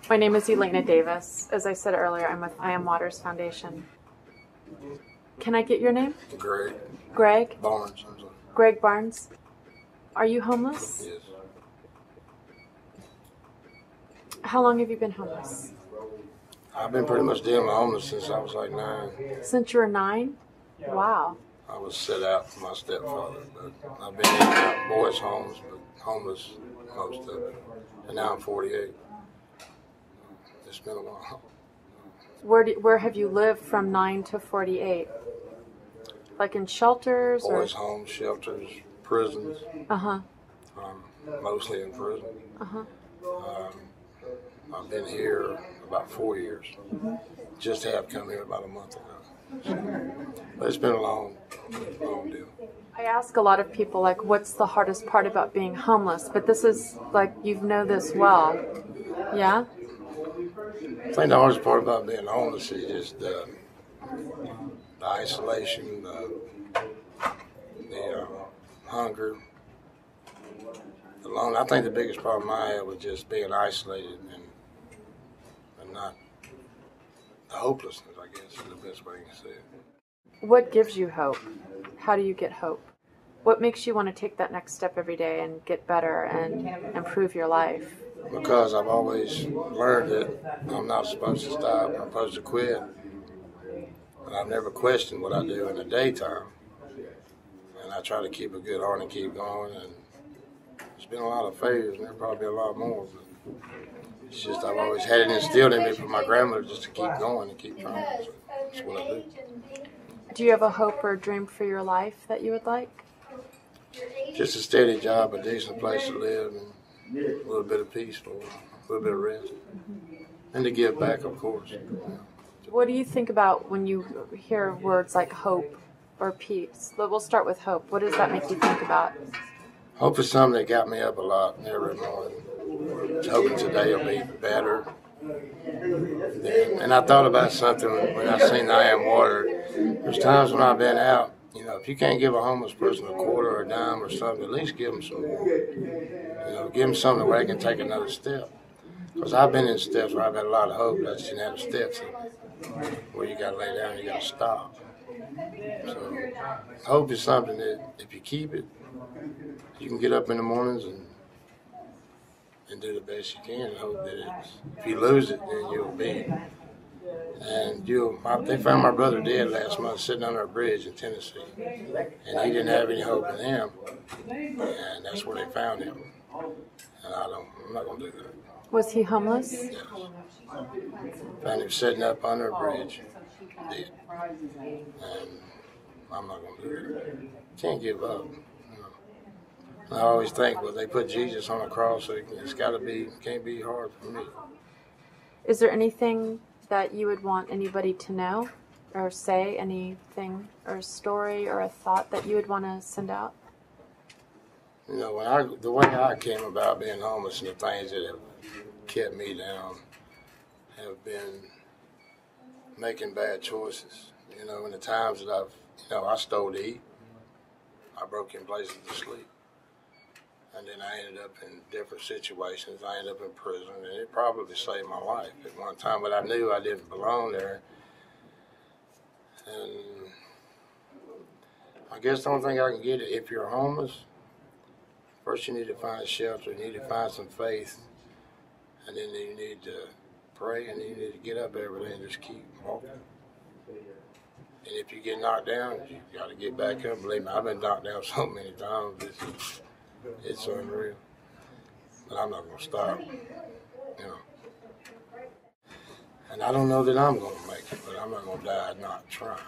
My name is Elena Davis. As I said earlier, I'm with I Am Waters Foundation. Can I get your name? Gregg. Gregg? Barnes. Gregg Barnes. Are you homeless? Yes. How long have you been homeless? I've been pretty much dealing with homeless since I was like 9. Since you were 9? Wow. I was set out for my stepfather, but I've been in and out boys' homes, but homeless most of it. And now I'm 48. It's been a while. Where have you lived from 9 to 48? Like in shelters? Boys' homes, shelters, prisons. Uh-huh. Mostly in prison. Uh-huh. I've been here about 4 years. Mm-hmm. Just have come here about a month ago. But it's been a long deal. I ask a lot of people, like, what's the hardest part about being homeless? But this is, like, you know this well. Yeah? I think the hardest part about being homeless is just the isolation, the hunger, the loneliness. I think the biggest problem I had was just being isolated and not the hopelessness, I guess, is the best way to say it. What gives you hope? How do you get hope? What makes you want to take that next step every day and get better and improve your life? Because I've always learned that I'm not supposed to stop, I'm supposed to quit. And I've never questioned what I do in the daytime. And I try to keep a good heart and keep going. And there's been a lot of failures, and there'll probably be a lot more. But it's just I've always had it instilled in me from my grandmother just to keep going and keep trying. So that's what I do. Do you have a hope or a dream for your life that you would like? Just a steady job, a decent place to live, and a little bit of peace, a little bit of rest. And to give back, of course. What do you think about when you hear words like hope or peace? We'll start with hope. What does that make you think about? Hope is something that got me up a lot every morning. Hoping today will be better. And I thought about something when I seen I Am Water. There's times when I've been out, if you can't give a homeless person a quarter or a dime or something, at least give them some more. Give them something where they can take another step. Because I've been in steps where I've had a lot of hope, but I just didn't have the steps where you got to lay down and you got to stop. So hope is something that if you keep it, you can get up in the mornings and do the best you can and hope that if you lose it, then you'll be. And they found my brother dead last month sitting under a bridge in Tennessee. And he didn't have any hope in him. And that's where they found him. And I'm not going to do that. Was he homeless? Yes. Found him sitting up under a bridge, dead. And I'm not going to do that. Can't give up. I always think, well, they put Jesus on the cross, so can't be hard for me. Is there anything that you would want anybody to know or say, anything or a story or a thought that you would want to send out? The way I came about being homeless and the things that have kept me down have been making bad choices. In the times that I stole to eat, I broke in places to sleep. And then I ended up in different situations. I ended up in prison, and it probably saved my life at one time, but I knew I didn't belong there. And I guess the only thing I can get, if you're homeless, first you need to find shelter, you need to find some faith, and then you need to pray, and then you need to get up every day and just keep walking. And if you get knocked down, you got to get back up. Believe me, I've been knocked down so many times. It's unreal. But I'm not going to stop, And I don't know that I'm going to make it, but I'm not going to die not trying.